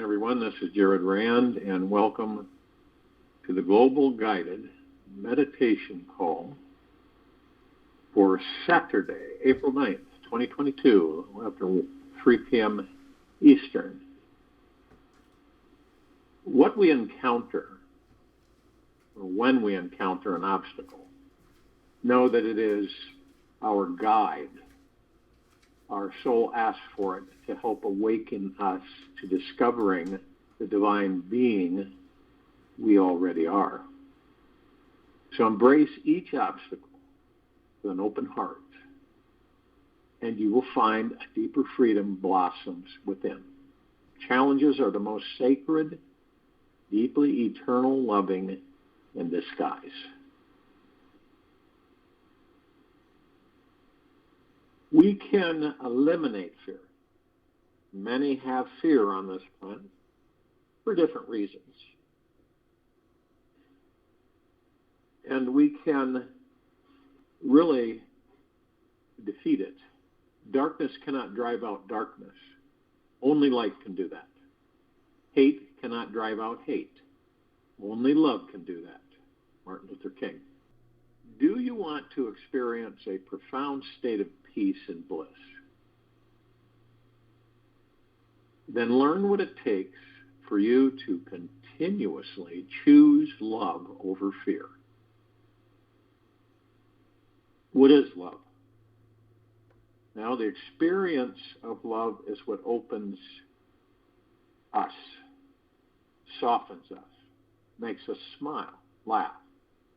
everyone. This is Jared Rand, and welcome to the Global Guided Meditation Call for Saturday, April 9th, 2022, after 3 p.m. Eastern. What we encounter, or when we encounter an obstacle, know that it is our guide. Our soul asks for it to help awaken us to discovering the divine being we already are. So embrace each obstacle with an open heart, and you will find a deeper freedom blossoms within. Challenges are the most sacred, deeply eternal loving in disguise. We can eliminate fear. Many have fear on this planet for different reasons. And we can really defeat it. Darkness cannot drive out darkness. Only light can do that. Hate cannot drive out hate. Only love can do that. Martin Luther King. Do you want to experience a profound state of peace and bliss? Then learn what it takes for you to continuously choose love over fear. What is love? Now, the experience of love is what opens us, softens us, makes us smile, laugh,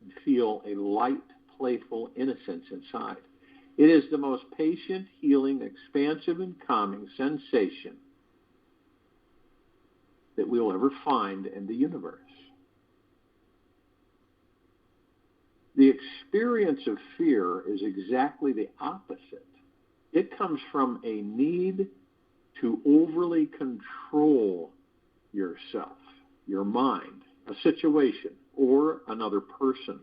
and feel a light, playful innocence inside. It is the most patient, healing, expansive, and calming sensation that we will ever find in the universe. The experience of fear is exactly the opposite. It comes from a need to overly control yourself, your mind, a situation, or another person.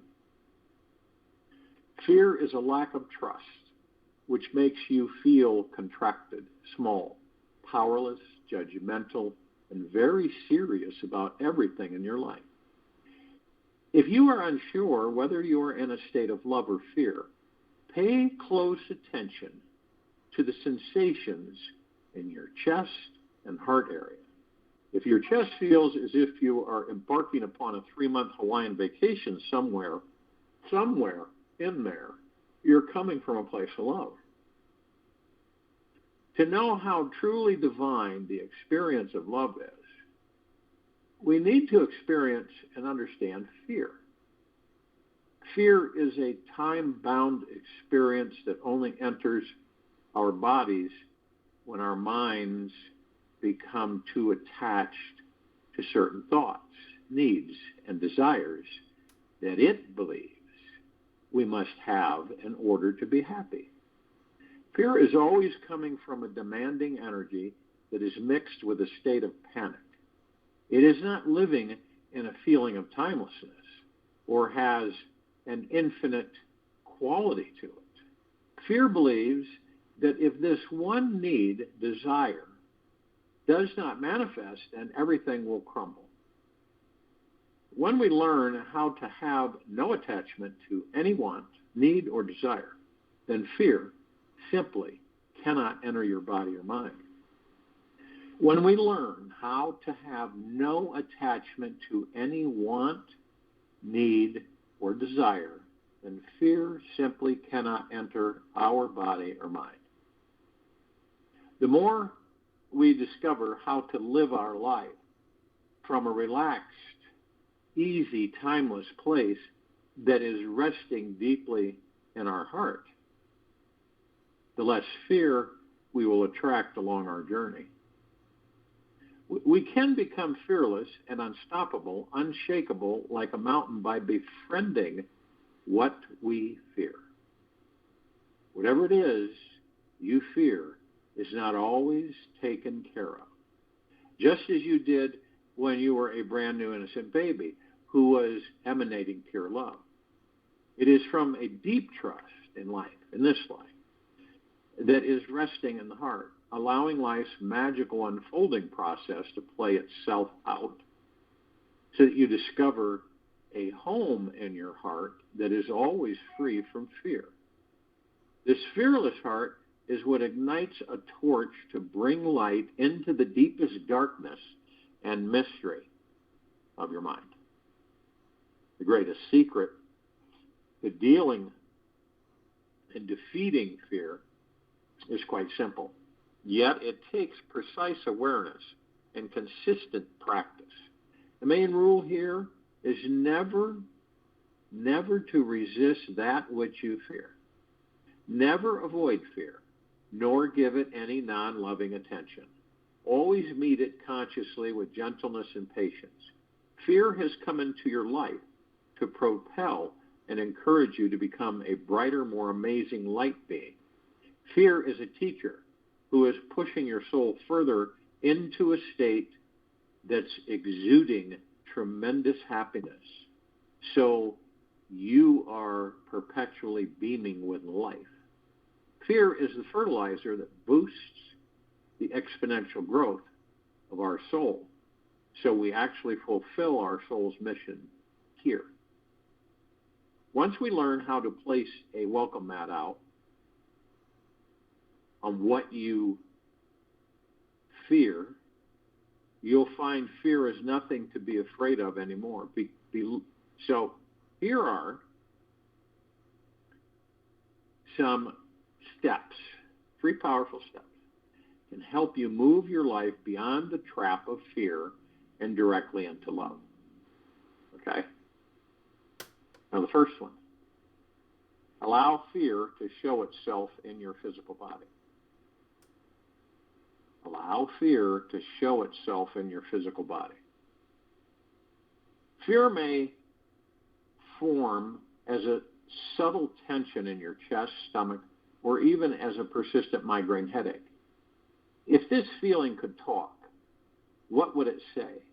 Fear is a lack of trust, which makes you feel contracted, small, powerless, judgmental, and very serious about everything in your life. If you are unsure whether you are in a state of love or fear, pay close attention to the sensations in your chest and heart area. If your chest feels as if you are embarking upon a 3-month Hawaiian vacation somewhere in there, you're coming from a place of love. To know how truly divine the experience of love is, we need to experience and understand fear. Fear is a time-bound experience that only enters our bodies when our minds become too attached to certain thoughts, needs, and desires that it believes we must have in order to be happy. Fear is always coming from a demanding energy that is mixed with a state of panic. It is not living in a feeling of timelessness or has an infinite quality to it. Fear believes that if this one need, desire, does not manifest, then everything will crumble. When we learn how to have no attachment to any want, need, or desire, then fear simply cannot enter your body or mind. When we learn how to have no attachment to any want, need, or desire, then fear simply cannot enter our body or mind. The more we discover how to live our life from a relaxed, easy, timeless place that is resting deeply in our heart, the less fear we will attract along our journey. We can become fearless and unstoppable, unshakable like a mountain by befriending what we fear. Whatever it is you fear is not always taken care of. Just as you did when you were a brand new innocent baby who was emanating pure love. It is from a deep trust in life, in this life, that is resting in the heart, allowing life's magical unfolding process to play itself out so that you discover a home in your heart that is always free from fear. This fearless heart is what ignites a torch to bring light into the deepest darkness and mystery of your mind. The greatest secret to dealing and defeating fear is quite simple, yet it takes precise awareness and consistent practice. The main rule here is never to resist that which you fear. Never avoid fear, nor give it any non-loving attention. Always meet it consciously with gentleness and patience. Fear has come into your life to propel and encourage you to become a brighter, more amazing light being. Fear is a teacher who is pushing your soul further into a state that's exuding tremendous happiness. So you are perpetually beaming with life. Fear is the fertilizer that boosts the exponential growth of our soul. So we actually fulfill our soul's mission here. Once we learn how to place a welcome mat out on what you fear, you'll find fear is nothing to be afraid of anymore. So here are some steps, 3 powerful steps, can help you move your life beyond the trap of fear and directly into love. Okay? Now the first one, allow fear to show itself in your physical body. Allow fear to show itself in your physical body. Fear may form as a subtle tension in your chest, stomach, or even as a persistent migraine headache. If this feeling could talk, what would it say?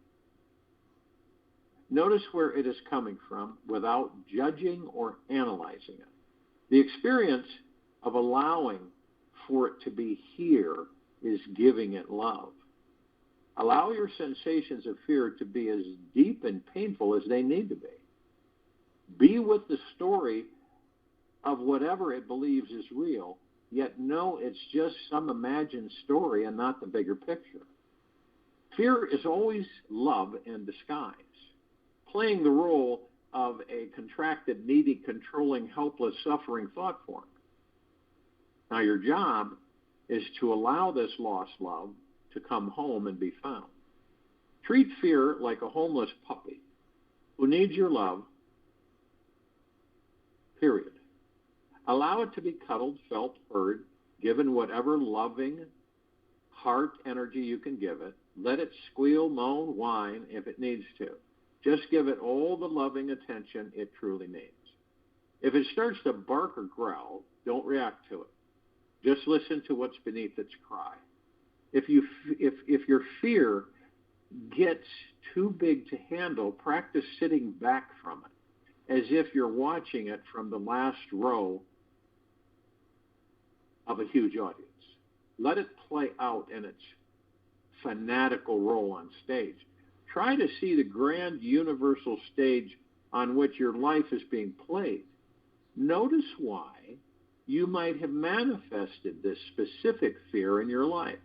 Notice where it is coming from without judging or analyzing it. The experience of allowing for it to be here is giving it love. Allow your sensations of fear to be as deep and painful as they need to be. Be with the story of whatever it believes is real, yet know it's just some imagined story and not the bigger picture. Fear is always love in disguise, playing the role of a contracted, needy, controlling, helpless, suffering thought form. Now your job is to allow this lost love to come home and be found. Treat fear like a homeless puppy who needs your love, period. Allow it to be cuddled, felt, heard, given whatever loving heart energy you can give it. Let it squeal, moan, whine if it needs to. Just give it all the loving attention it truly needs. If it starts to bark or growl, don't react to it. Just listen to what's beneath its cry. If your fear gets too big to handle, practice sitting back from it, as if you're watching it from the last row of a huge audience. Let it play out in its fanatical role on stage. Try to see the grand universal stage on which your life is being played. Notice why you might have manifested this specific fear in your life.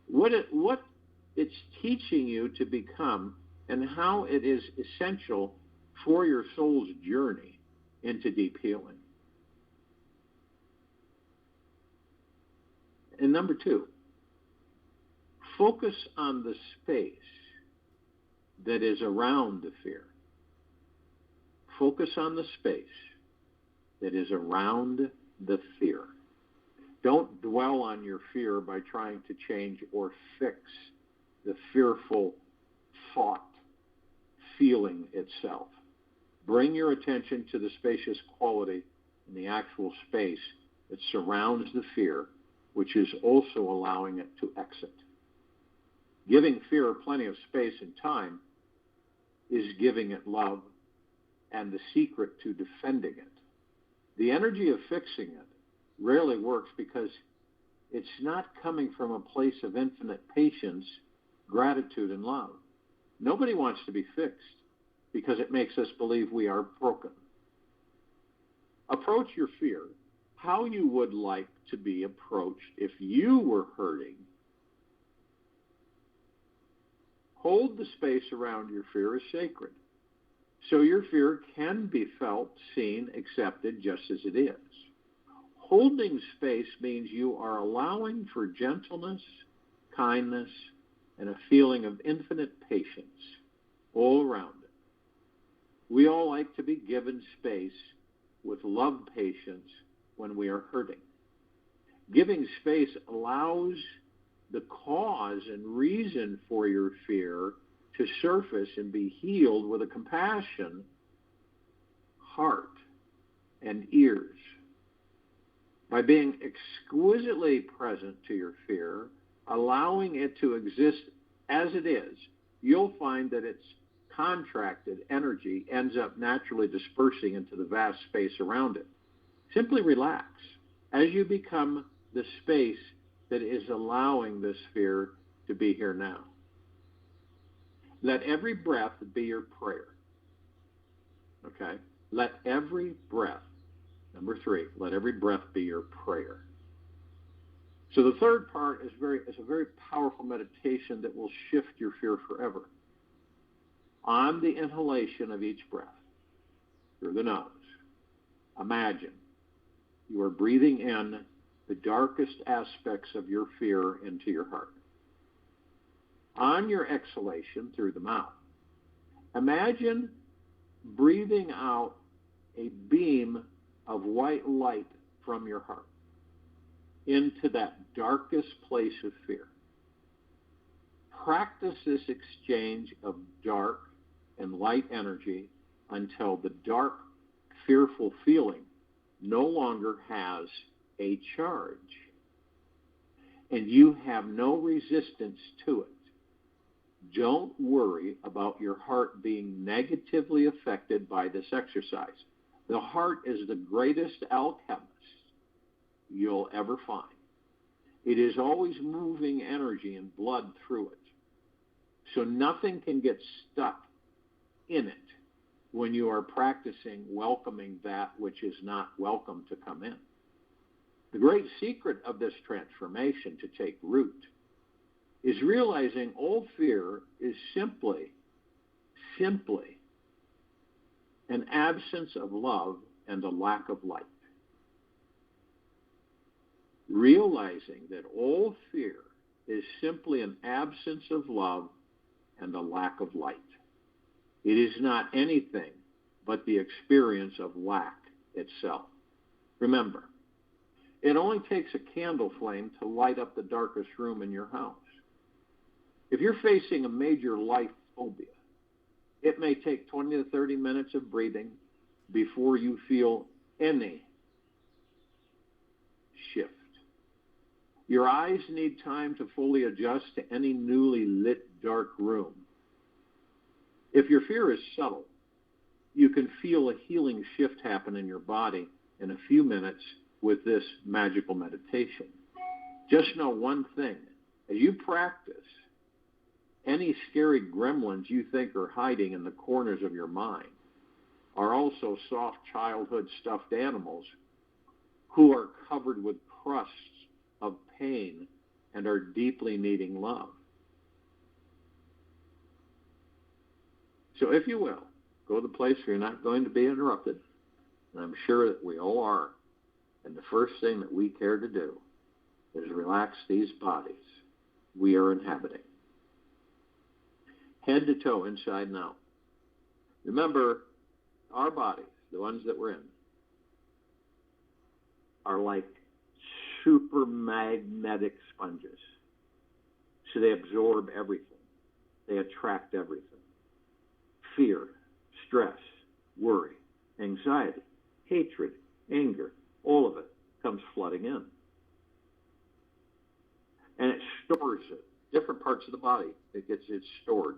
What it's teaching you to become and how it is essential for your soul's journey into deep healing. And number 2, focus on the space that is around the fear. Focus on the space that is around the fear. Don't dwell on your fear by trying to change or fix the fearful thought, feeling itself. Bring your attention to the spacious quality in the actual space that surrounds the fear, which is also allowing it to exit. Giving fear plenty of space and time is giving it love and the secret to defending it. The energy of fixing it rarely works because it's not coming from a place of infinite patience, gratitude, and love. Nobody wants to be fixed because it makes us believe we are broken. Approach your fear how you would like to be approached if you were hurting. Hold the space around your fear as sacred, so your fear can be felt, seen, accepted just as it is. Holding space means you are allowing for gentleness, kindness, and a feeling of infinite patience all around it. We all like to be given space with love patience when we are hurting. Giving space allows the cause and reason for your fear to surface and be healed with a compassion, heart, and ears. By being exquisitely present to your fear, allowing it to exist as it is, you'll find that its contracted energy ends up naturally dispersing into the vast space around it. Simply relax as you become the space that is allowing this fear to be here now. Let every breath be your prayer. Okay? Let every breath, number 3, let every breath be your prayer. So the third part is a very powerful meditation that will shift your fear forever. On the inhalation of each breath, through the nose, imagine you are breathing in the darkest aspects of your fear into your heart. On your exhalation through the mouth, imagine breathing out a beam of white light from your heart into that darkest place of fear. Practice this exchange of dark and light energy until the dark, fearful feeling no longer has a charge, and you have no resistance to it. Don't worry about your heart being negatively affected by this exercise. The heart is the greatest alchemist you'll ever find. It is always moving energy and blood through it. So nothing can get stuck in it when you are practicing welcoming that which is not welcome to come in. The great secret of this transformation to take root is realizing all fear is simply an absence of love and a lack of light. Realizing that all fear is simply an absence of love and a lack of light. It is not anything but the experience of lack itself. Remember, it only takes a candle flame to light up the darkest room in your house. If you're facing a major life phobia, it may take 20 to 30 minutes of breathing before you feel any shift. Your eyes need time to fully adjust to any newly lit dark room. If your fear is subtle, you can feel a healing shift happen in your body in a few minutes with this magical meditation. Just know one thing. As you practice, any scary gremlins you think are hiding in the corners of your mind are also soft childhood stuffed animals who are covered with crusts of pain and are deeply needing love. So if you will, go to the place where you're not going to be interrupted, and I'm sure that we all are. And the first thing that we care to do is relax these bodies we are inhabiting. Head to toe, inside and out. Remember, our bodies, the ones that we're in, are like super magnetic sponges. So they absorb everything. They attract everything. Fear, stress, worry, anxiety, hatred, anger, all of it comes flooding in. And it stores it. Different parts of the body, it's stored.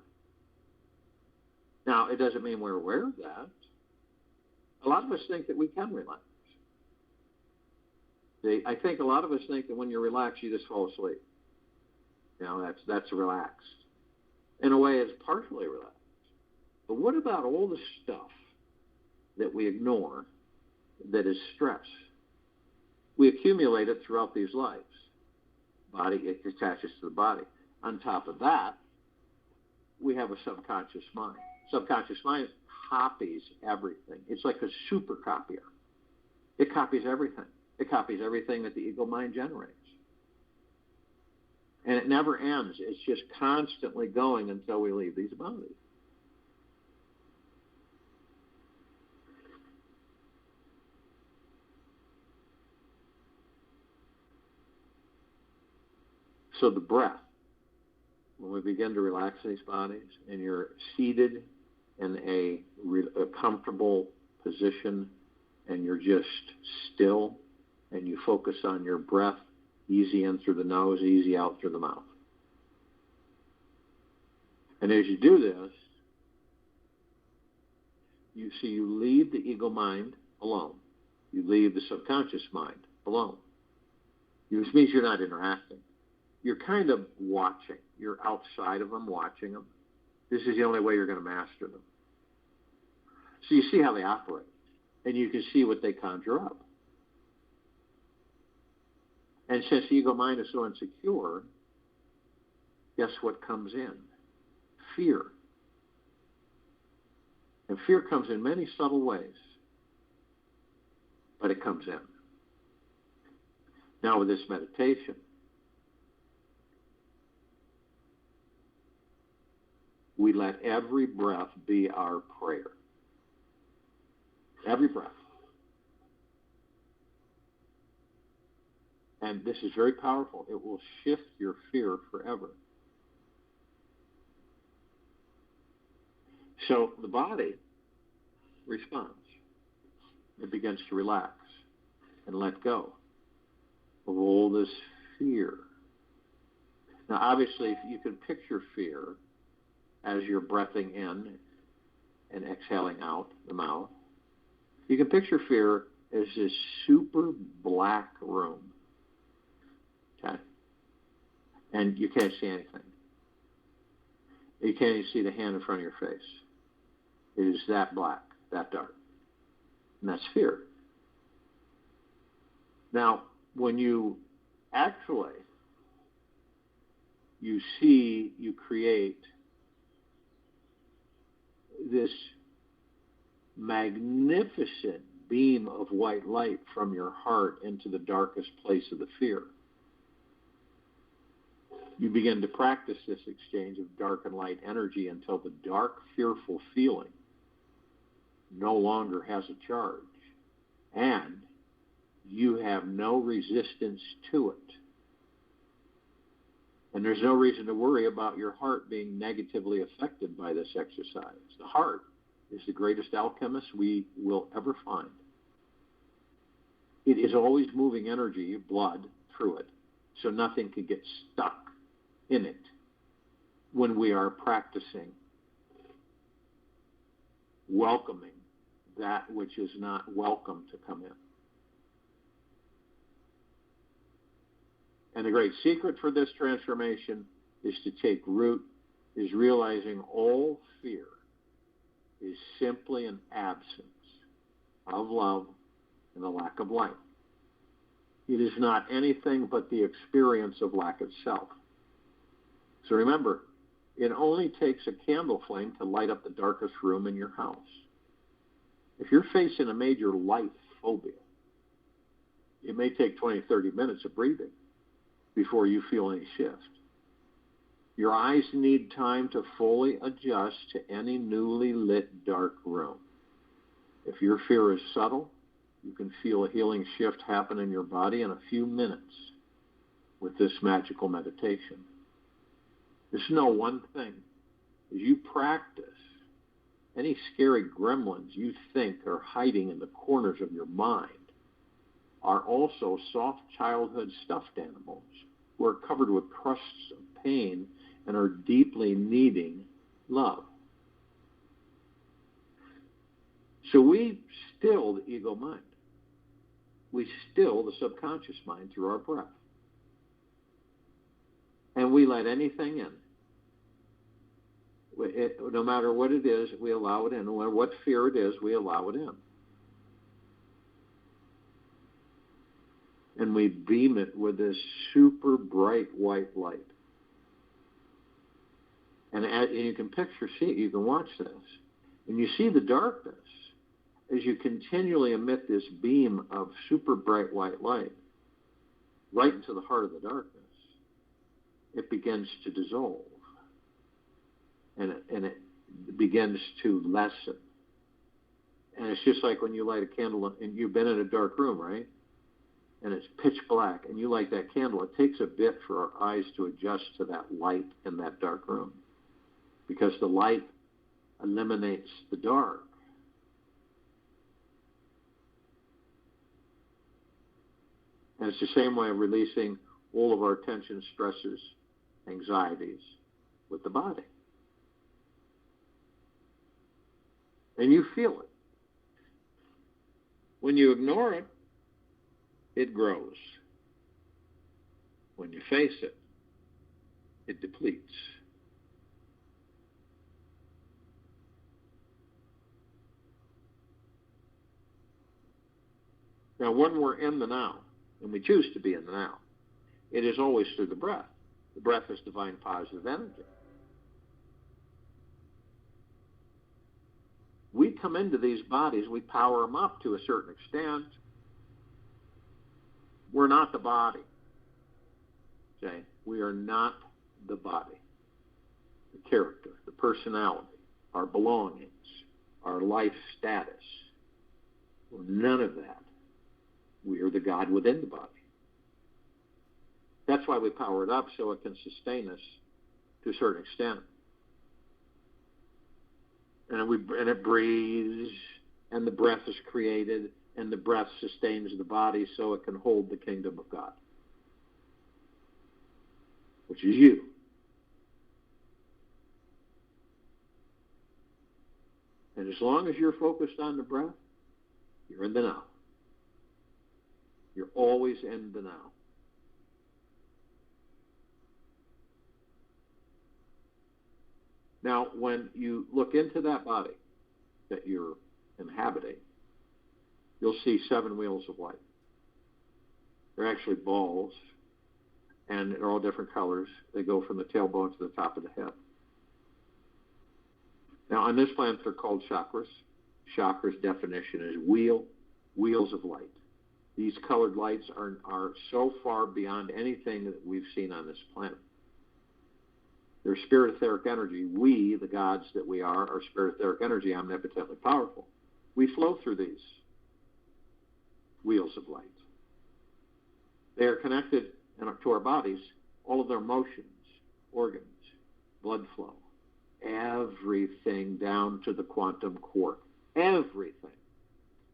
Now, it doesn't mean we're aware of that. A lot of us think that we can relax. I think a lot of us think that when you're relaxed, you just fall asleep. That's relaxed. In a way, it's partially relaxed. But what about all the stuff that we ignore that is stress? We accumulate it throughout these lives. It attaches to the body. On top of that, we have a subconscious mind. Subconscious mind copies everything. It's like a super copier. It copies everything. It copies everything that the ego mind generates. And it never ends. It's just constantly going until we leave these bodies. So the breath, when we begin to relax these bodies and you're seated in a comfortable position and you're just still and you focus on your breath, easy in through the nose, easy out through the mouth. And as you do this, you leave the ego mind alone. You leave the subconscious mind alone. Which means you're not interacting. You're kind of watching. You're outside of them, watching them. This is the only way you're going to master them. So you see how they operate, and you can see what they conjure up. And since the ego mind is so insecure, guess what comes in? Fear. And fear comes in many subtle ways, but it comes in. Now with this meditation, we let every breath be our prayer. Every breath. And this is very powerful. It will shift your fear forever. So the body responds. It begins to relax and let go of all this fear. Now, obviously, if you can picture fear as you're breathing in and exhaling out the mouth, you can picture fear as this super black room. Okay? And you can't see anything. You can't even see the hand in front of your face. It is that black, that dark. And that's fear. Now, when you create this magnificent beam of white light from your heart into the darkest place of the fear. You begin to practice this exchange of dark and light energy until the dark, fearful feeling no longer has a charge, and you have no resistance to it. And there's no reason to worry about your heart being negatively affected by this exercise. The heart is the greatest alchemist we will ever find. It is always moving energy, blood, through it, so nothing can get stuck in it when we are practicing welcoming that which is not welcome to come in. And the great secret for this transformation is to take root, is realizing all fear is simply an absence of love and a lack of light. It is not anything but the experience of lack of self. So remember, it only takes a candle flame to light up the darkest room in your house. If you're facing a major light phobia, it may take 20, 30 minutes of breathing before you feel any shift. Your eyes need time to fully adjust to any newly lit dark room. If your fear is subtle, you can feel a healing shift happen in your body in a few minutes with this magical meditation. Just know one thing. As you practice, any scary gremlins you think are hiding in the corners of your mind are also soft childhood stuffed animals who are covered with crusts of pain and are deeply needing love. So we still the ego mind. we still the subconscious mind through our breath. And we let anything in. No matter what it is, we allow it in. No matter what fear it is, we allow it in. And we beam it with this super bright white light. And you can you can watch this. And you see the darkness as you continually emit this beam of super bright white light right into the heart of the darkness. It begins to dissolve. And it begins to lessen. And it's just like when you light a candle, and you've been in a dark room, right? And it's pitch black, and you light that candle. It takes a bit for our eyes to adjust to that light in that dark room, because the light eliminates the dark. And it's the same way of releasing all of our tensions, stresses, anxieties with the body. And you feel it. When you ignore it, it grows. When you face it, it depletes. Now, when we're in the now, and we choose to be in the now, it is always through the breath. The breath is divine positive energy. We come into these bodies, we power them up to a certain extent. We're not the body. Okay? We are not the body. The character, the personality, our belongings, our life status. We're none of that. We are the God within the body. That's why we power it up, so it can sustain us to a certain extent. And it breathes, and the breath is created, and the breath sustains the body so it can hold the kingdom of God, which is you. And as long as you're focused on the breath, you're in the now. You're always in the now. Now, when you look into that body that you're inhabiting, you'll see 7 wheels of light. They're actually balls, and they're all different colors. They go from the tailbone to the top of the head. Now, on this planet, they're called chakras. Chakras' definition is wheels of light. These colored lights are so far beyond anything that we've seen on this planet. They're spirit etheric energy. We, the gods that we are spirit etheric energy, omnipotently powerful. We flow through these wheels of light. They are connected to our bodies, all of their motions, organs, blood flow, everything down to the quantum quark. Everything.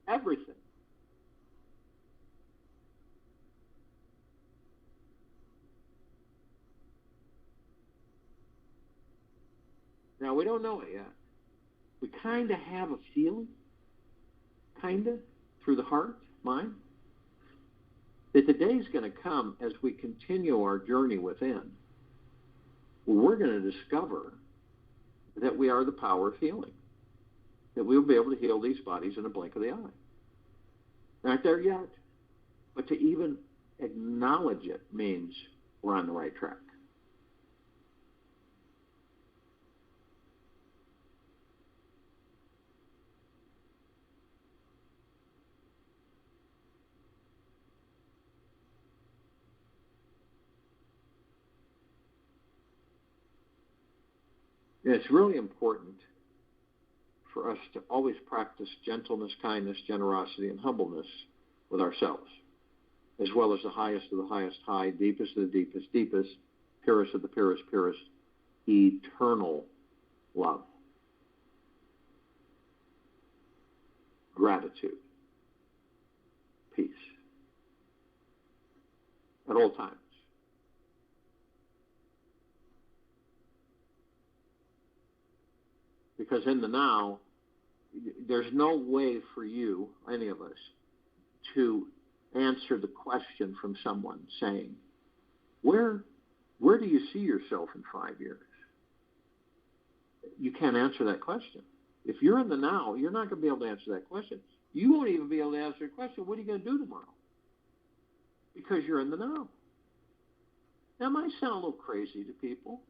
Everything. Now, we don't know it yet. We kind of have a feeling, through the heart, mind, that the day's going to come as we continue our journey within, where we're going to discover that we are the power of healing, that we'll be able to heal these bodies in a blink of the eye. Not there yet, but to even acknowledge it means we're on the right track. And it's really important for us to always practice gentleness, kindness, generosity, and humbleness with ourselves, as well as the highest of the highest high, deepest of the deepest, deepest, purest of the purest, purest, eternal love. Gratitude. Peace. At all times. Because in the now, there's no way for you, any of us, to answer the question from someone saying, where do you see yourself in 5 years? You can't answer that question. If you're in the now, you're not going to be able to answer that question. You won't even be able to answer the question, what are you going to do tomorrow? Because you're in the now. That might sound a little crazy to people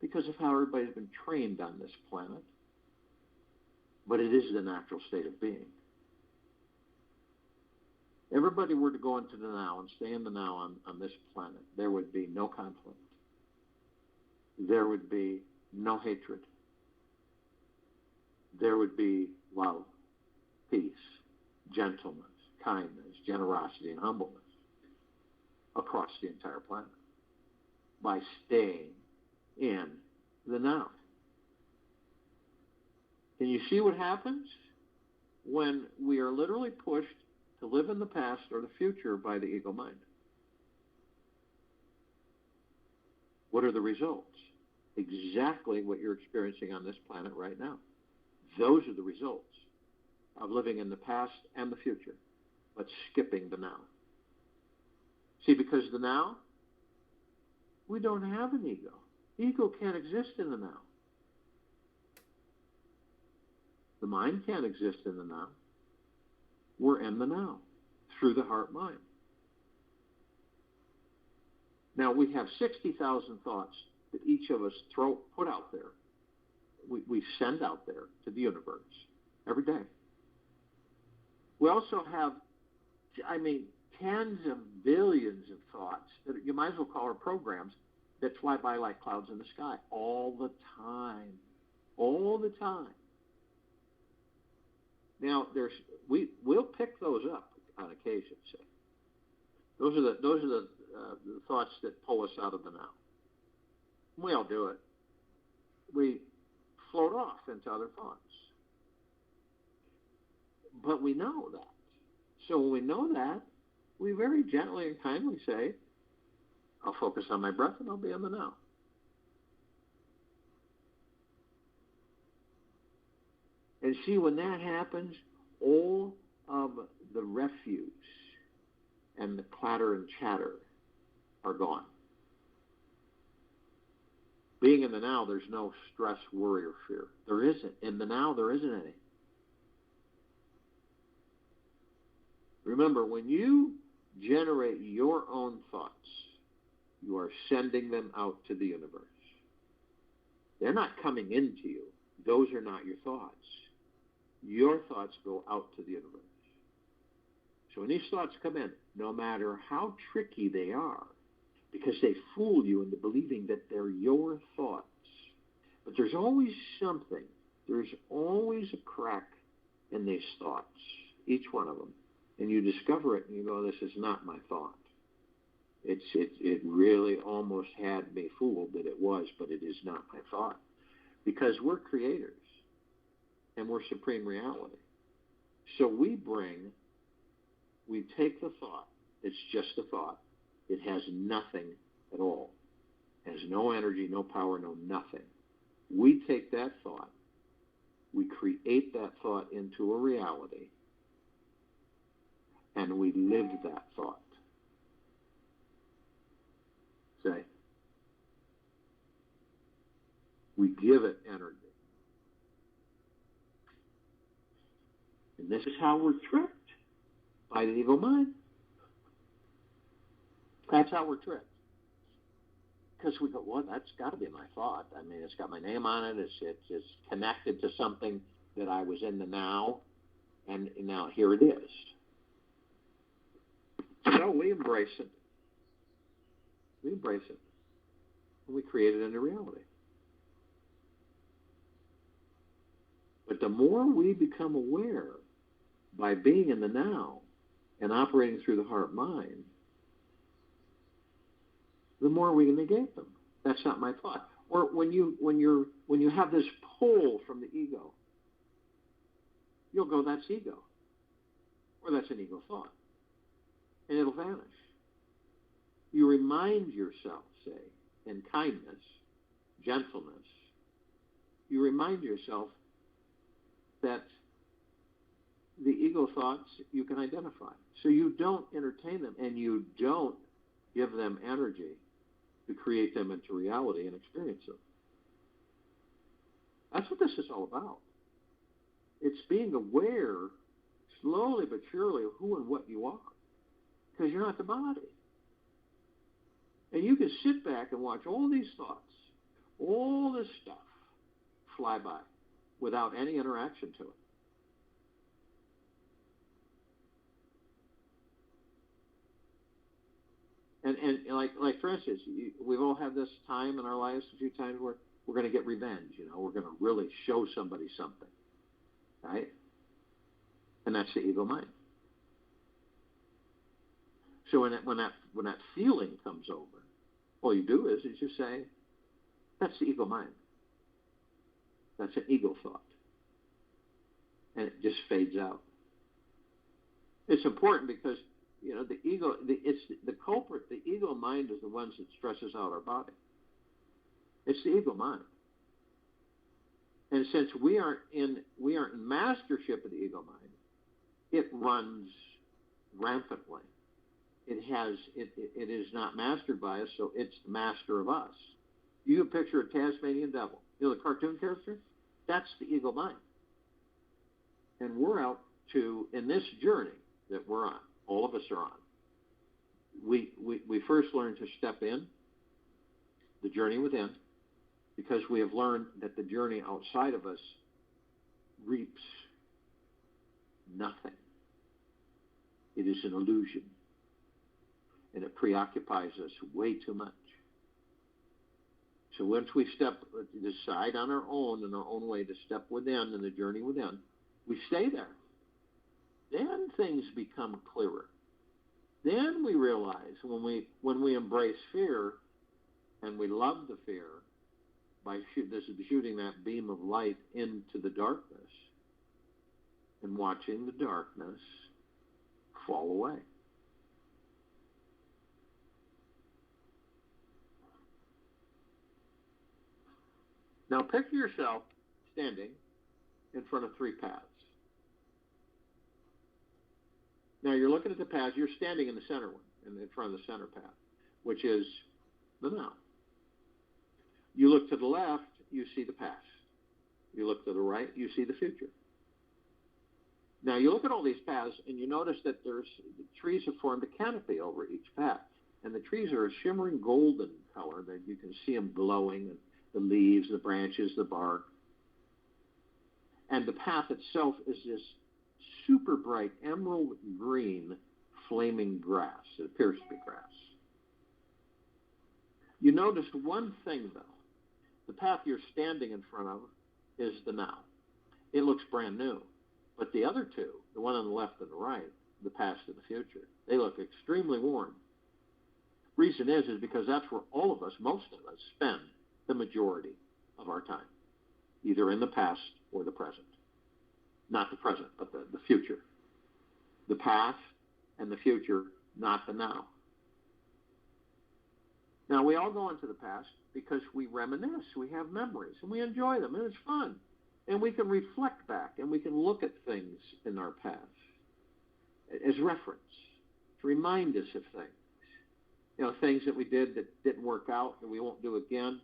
because of how everybody's been trained on this planet, but it is the natural state of being. Everybody were to go into the now and stay in the now on this planet, there would be no conflict. There would be no hatred. There would be love, peace, gentleness, kindness, generosity, and humbleness across the entire planet by staying in the now. Can you see what happens when we are literally pushed to live in the past or the future by the ego mind? What are the results? Exactly what you're experiencing on this planet right now. Those are the results of living in the past and the future, but skipping the now. See, because the now, we don't have an ego. Ego can't exist in the now. The mind can't exist in the now. We're in the now through the heart-mind. Now, we have 60,000 thoughts that each of us put out there. We send out there to the universe every day. We also have, tens of billions of thoughts that you might as well call our programs that fly by like clouds in the sky all the time. All the time. Now, we'll pick those up on occasion. Say, those are the thoughts that pull us out of the now. We all do it. We float off into other thoughts, but we know that. So when we know that, we very gently and kindly say, "I'll focus on my breath and I'll be in the now." And see, when that happens, all of the refuse and the clatter and chatter are gone. Being in the now, there's no stress, worry, or fear. There isn't. In the now, there isn't any. Remember, when you generate your own thoughts, you are sending them out to the universe. They're not coming into you. Those are not your thoughts. Your thoughts go out to the universe. So when these thoughts come in, no matter how tricky they are, because they fool you into believing that they're your thoughts, but there's always something, there's always a crack in these thoughts, each one of them, and you discover it and you go, this is not my thought. It really almost had me fooled that it was, but it is not my thought. Because we're creators and we're supreme reality. So we take the thought, it's just a thought. It has nothing at all. It has no energy, no power, no nothing. We take that thought, we create that thought into a reality, and we live that thought. Say, we give it energy. And this is how we're tricked by the ego mind. That's how we're tricked. Because we go, well, that's got to be my thought. It's got my name on it. It's connected to something that I was in the now, and now here it is. So we embrace it. We embrace it. And we create it into reality. But the more we become aware by being in the now and operating through the heart-mind, the more we negate them. That's not my thought. Or when you have this pull from the ego, you'll go, that's ego. Or that's an ego thought. And it'll vanish. You remind yourself, say, in kindness, gentleness, you remind yourself that the ego thoughts you can identify. So you don't entertain them, and you don't give them energy to create them into reality and experience them. That's what this is all about. It's being aware, slowly but surely, of who and what you are, because you're not the body. And you can sit back and watch all these thoughts, all this stuff fly by without any interaction to it. And like for instance, we've all had this time in our lives a few times where we're going to get revenge. We're going to really show somebody something, right? And that's the ego mind. So when that feeling comes over, all you do is you say, that's the ego mind. That's an ego thought, and it just fades out. It's important because the ego, it's the culprit. The ego mind is the one that stresses out our body. It's the ego mind. And since we aren't in mastership of the ego mind, it runs rampantly. It is not mastered by us, so it's the master of us. You can picture a Tasmanian devil. The cartoon character? That's the ego mind. And we're out in this journey that we're on, all of us are on. We first learn to step in, the journey within, because we have learned that the journey outside of us reaps nothing. It is an illusion. And it preoccupies us way too much. So once we decide on our own, in our own way, to step within, in the journey within, we stay there. Then things become clearer. Then we realize when we embrace fear, and we love the fear, by shooting that beam of light into the darkness, and watching the darkness fall away. Now picture yourself standing in front of three paths. Now you're looking at the paths, you're standing in the center one, in front of the center path, which is the now. You look to the left, you see the past. You look to the right, you see the future. Now you look at all these paths and you notice that the trees have formed a canopy over each path. And the trees are a shimmering golden color that you can see them glowing, and the leaves, the branches, the bark. And the path itself is this super bright emerald green flaming grass. It appears to be grass. You notice one thing, though. The path you're standing in front of is the now. It looks brand new. But the other two, the one on the left and the right, the past and the future, they look extremely worn. Reason is because that's where all of us, most of us, spend the majority of our time, either in the past or the present. Not the present, but the future. The past and the future, not the now. Now, we all go into the past because we reminisce, we have memories, and we enjoy them, and it's fun. And we can reflect back, and we can look at things in our past as reference, to remind us of things. Things that we did that didn't work out, that we won't do again.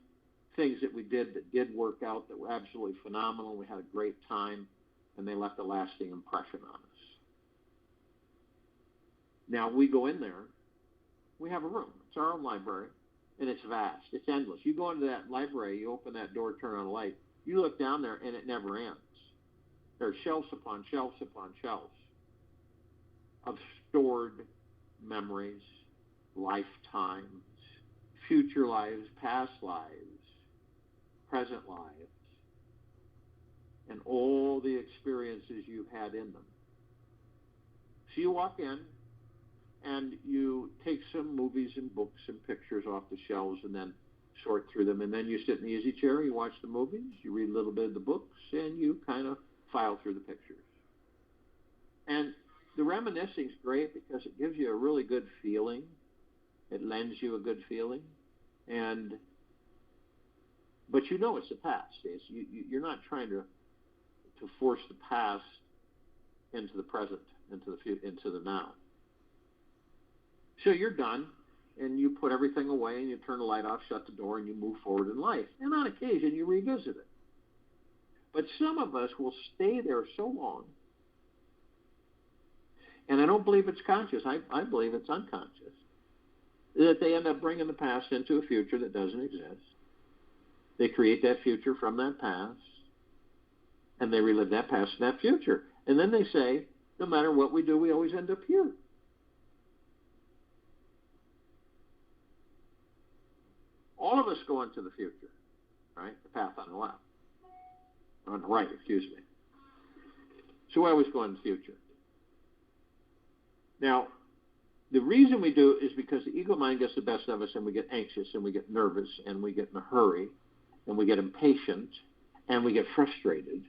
Things that we did that did work out, that were absolutely phenomenal. We had a great time, and they left a lasting impression on us. Now, we go in there. We have a room. It's our own library, and it's vast. It's endless. You go into that library, you open that door, turn on a light. You look down there, and it never ends. There are shelves upon shelves upon shelves of stored memories, lifetimes, future lives, past lives, present lives, and all the experiences you've had in them. So you walk in, and you take some movies and books and pictures off the shelves and then sort through them. And then you sit in the easy chair, you watch the movies, you read a little bit of the books, and you kind of file through the pictures. And the reminiscing is great because it gives you a really good feeling. It lends you a good feeling. But it's the past. You're not trying to force the past into the present, into the now. So you're done, and you put everything away, and you turn the light off, shut the door, and you move forward in life. And on occasion, you revisit it. But some of us will stay there so long, and I don't believe it's conscious. I believe it's unconscious, that they end up bringing the past into a future that doesn't exist. They create that future from that past, and they relive that past and that future. And then they say, no matter what we do, we always end up here. All of us go into the future, right? The path on the left. On the right, excuse me. So we always go in the future. Now, the reason we do it is because the ego mind gets the best of us, and we get anxious, and we get nervous, and we get in a hurry, and we get impatient, and we get frustrated,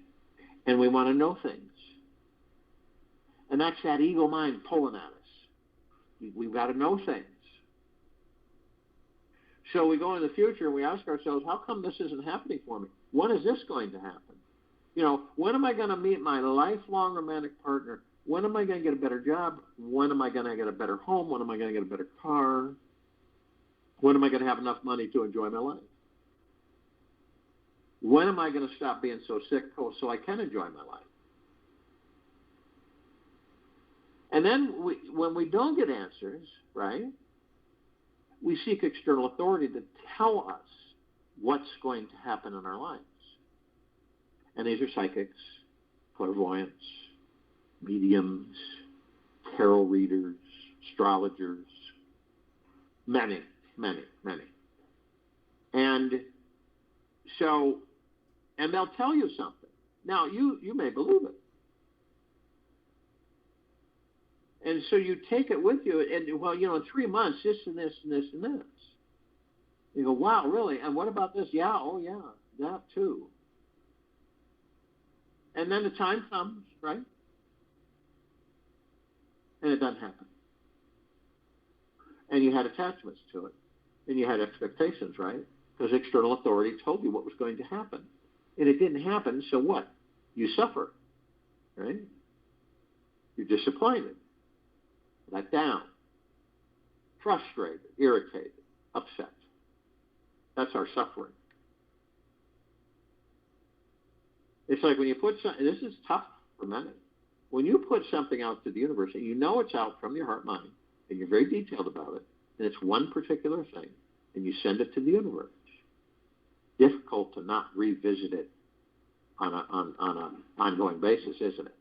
and we want to know things. And that's that ego mind pulling at us. We've got to know things. So we go in the future and we ask ourselves, how come this isn't happening for me? When is this going to happen? When am I going to meet my lifelong romantic partner? When am I going to get a better job? When am I going to get a better home? When am I going to get a better car? When am I going to have enough money to enjoy my life? When am I going to stop being so sick so I can enjoy my life? And then when we don't get answers, right, we seek external authority to tell us what's going to happen in our lives. And these are psychics, clairvoyants, mediums, tarot readers, astrologers, many, many, many. And they'll tell you something. Now, you may believe it. And so you take it with you, and, in 3 months, this and this and this and this. You go, wow, really? And what about this? Yeah, oh yeah, that too. And then the time comes, right? And it doesn't happen. And you had attachments to it. And you had expectations, right? Because external authority told you what was going to happen. And it didn't happen, so what? You suffer, right? You're disappointed, let down, frustrated, irritated, upset. That's our suffering. It's like when you put something, this is tough for many. When you put something out to the universe, and you know it's out from your heart mind, and you're very detailed about it, and it's one particular thing, and you send it to the universe, difficult to not revisit it on an ongoing basis, isn't it?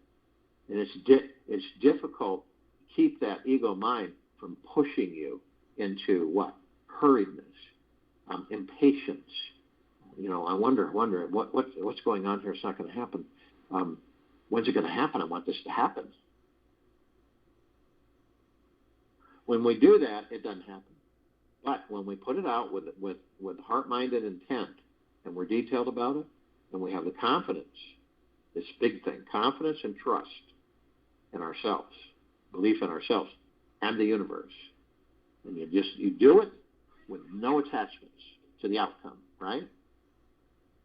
And it's difficult to keep that ego mind from pushing you into what? Hurriedness, impatience. I wonder what's going on here. It's not going to happen. When's it going to happen? I want this to happen. When we do that, it doesn't happen. But when we put it out with heart-minded intent, and we're detailed about it, and we have the confidence, this big thing, confidence and trust in ourselves, belief in ourselves and the universe, and you do it with no attachments to the outcome, right?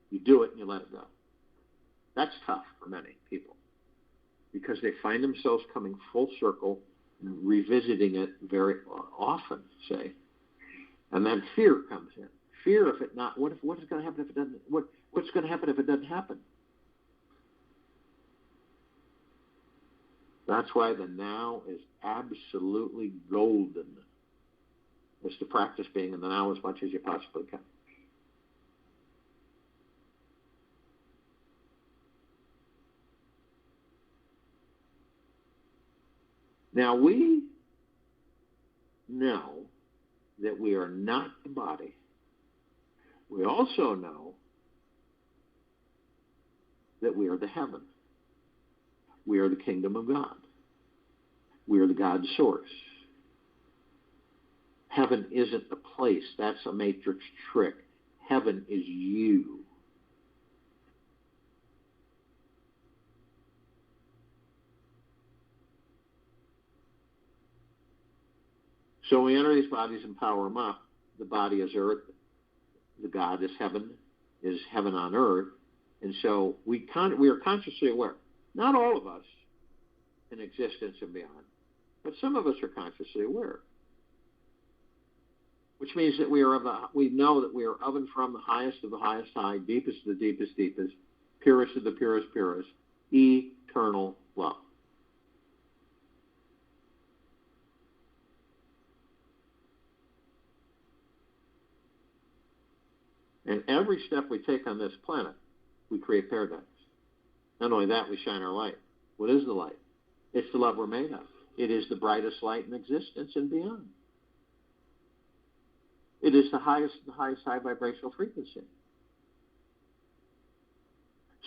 You do it and you let it go. That's tough for many people because they find themselves coming full circle and revisiting it very often, say. And then fear comes in. Fear if it not, what is going to happen if it doesn't, what's going to happen if it doesn't happen? That's why the now is absolutely golden. It's to practice being in the now as much as you possibly can. Now, we know that we are not the body. We also know that we are the heaven. We are the kingdom of God. We are the God source. Heaven isn't a place. That's a matrix trick. Heaven is you. So we enter these bodies and power them up. The body is earth. The God is heaven on earth. And so we are consciously aware. Not all of us, in existence and beyond. But some of us are consciously aware, which means that we know that we are of and from the highest of the highest high, deepest of the deepest deepest, purest of the purest purest, eternal love. And every step we take on this planet, we create paradise. Not only that, we shine our light. What is the light? It's the love we're made of. It is the brightest light in existence and beyond. It is the highest high vibrational frequency.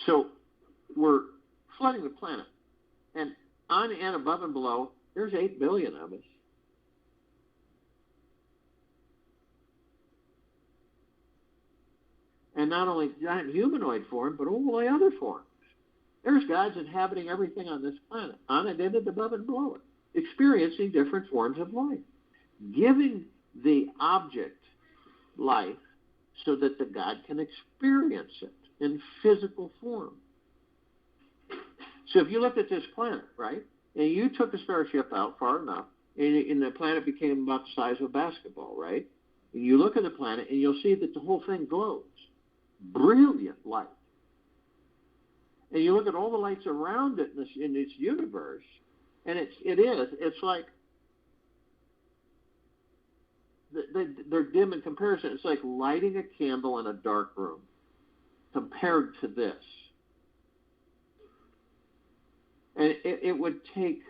So we're flooding the planet. And on and above and below, there's 8 billion of us. And not only giant humanoid form, but all the other forms. There's gods inhabiting everything on this planet, on it, in it, above and below it, experiencing different forms of life, giving the object life so that the God can experience it in physical form. So if you looked at this planet, right, and you took a starship out far enough, and the planet became about the size of a basketball, right, and you look at the planet and you'll see that the whole thing glows. Brilliant light. And you look at all the lights around it in its universe, and it's like they're dim in comparison. It's like lighting a candle in a dark room compared to this. And it would take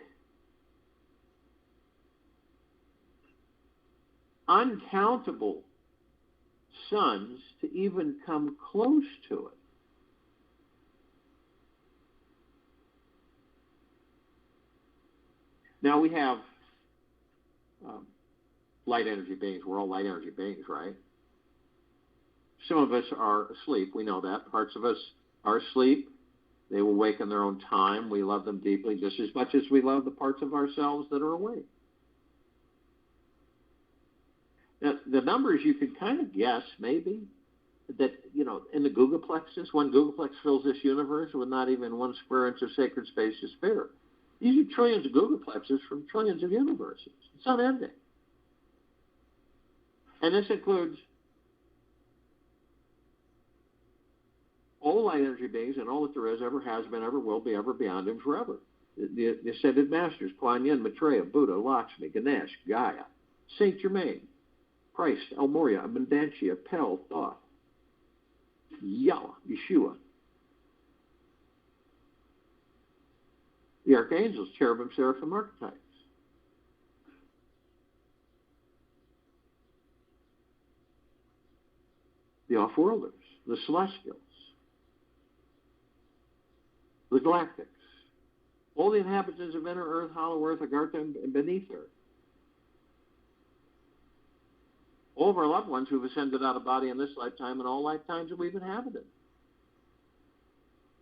uncountable suns to even come close to it. Now we have light energy beings. We're all light energy beings, right? Some of us are asleep. We know that. Parts of us are asleep. They will wake in their own time. We love them deeply just as much as we love the parts of ourselves that are awake. Now, the numbers you can kind of guess, maybe, that, in the googolplexes, one googolplex fills this universe with not even 1 square inch of sacred space to spare. These are trillions of googolplexes from trillions of universes. It's unending. And this includes all light energy beings and all that there is, ever has been, ever will be, ever beyond, and forever. The ascended masters, Kuan Yin, Maitreya, Buddha, Lakshmi, Ganesh, Gaia, Saint Germain, Christ, El Morya, Abundantia, Pel, Thoth, Yahweh, Yeshua. The archangels, cherubim, seraphim, archetypes. The off-worlders, the celestials, the galactics, all the inhabitants of inner earth, hollow earth, Agartha, and beneath earth. All of our loved ones who've ascended out of body in this lifetime and all lifetimes that we've inhabited.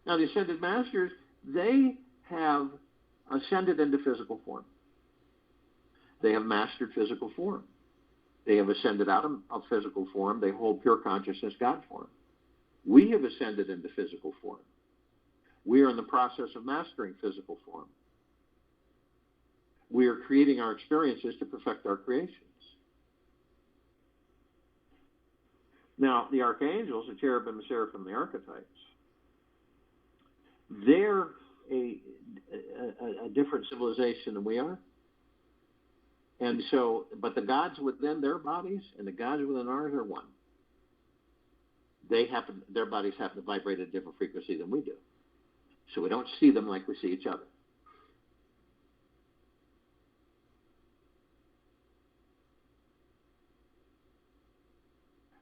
Now, the ascended masters, they have ascended into physical form. They have mastered physical form. They have ascended out of physical form. They hold pure consciousness God form. We have ascended into physical form. We are in the process of mastering physical form. We are creating our experiences to perfect our creations. Now, the archangels, the cherubim, the seraphim, the archetypes, they're a different civilization than we are. And so, but the gods within their bodies and the gods within ours are one. Their bodies happen to vibrate at a different frequency than we do. So we don't see them like we see each other.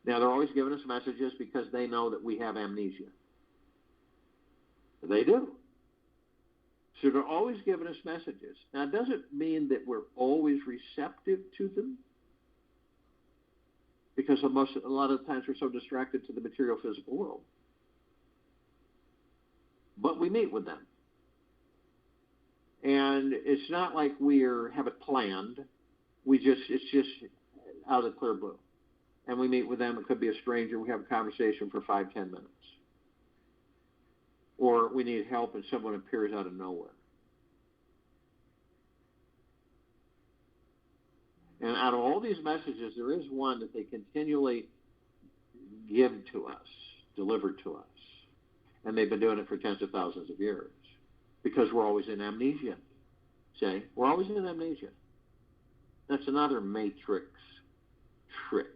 Now, they're always giving us messages because they know that we have amnesia. They do. So they're always giving us messages. Now, it doesn't mean that we're always receptive to them, because a lot of times we're so distracted to the material physical world. But we meet with them. And it's not like we have it planned. It's just out of the clear blue. And we meet with them. It could be a stranger. We have a conversation for 5-10 minutes. Or we need help and someone appears out of nowhere. And out of all these messages, there is one that they continually give to us, deliver to us. And they've been doing it for tens of thousands of years because we're always in amnesia. See? We're always in amnesia. That's another matrix trick.